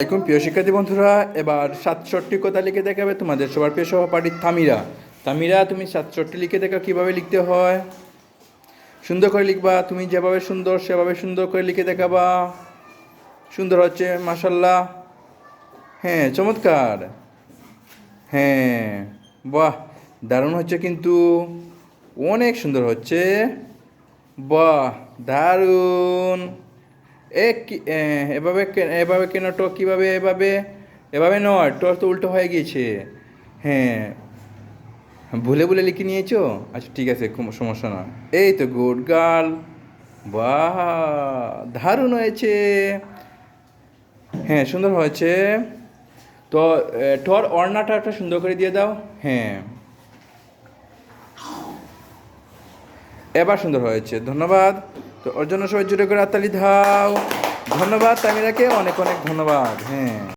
এখন প্রিয় শিক্ষার্থী বন্ধুরা, এবার 67 কথা লিখে দেখাবে তোমাদের সবার প্রিয় সহপাঠী তামিরা। তামিরা, তুমি 67 লিখে দেখা কিভাবে লিখতে হয়। সুন্দর করে লিখবা, তুমি যেভাবে সুন্দর সেভাবে সুন্দর করে লিখে দেখাবা। সুন্দর হচ্ছে, মাশাল্লাহ। হ্যাঁ, চমৎকার। হ্যাঁ, বাহ, দারুণ হচ্ছে কিন্তু, অনেক সুন্দর হচ্ছে। বাহ, দারুণ। এভাবে এভাবে কেন ট কীভাবে এভাবে এভাবে নয়, ট তো উল্টো হয়ে গিয়েছে। হ্যাঁ, ভুলে ভুলে লিখে নিয়েছো। আচ্ছা ঠিক আছে, কোনো সমস্যা না। এই তো গুড গার্ল। বাহ, দারুণ হয়েছে। হ্যাঁ, সুন্দর হয়েছে। তো টর অর্ণাটা একটা সুন্দর করে দিয়ে দাও। হ্যাঁ, এবার সুন্দর হয়েছে, ধন্যবাদ। তো ওর জন্য সবাই জুড়ে করে হাততালি দাও। ধন্যবাদ তামিরাকে, অনেক অনেক ধন্যবাদ। হ্যাঁ।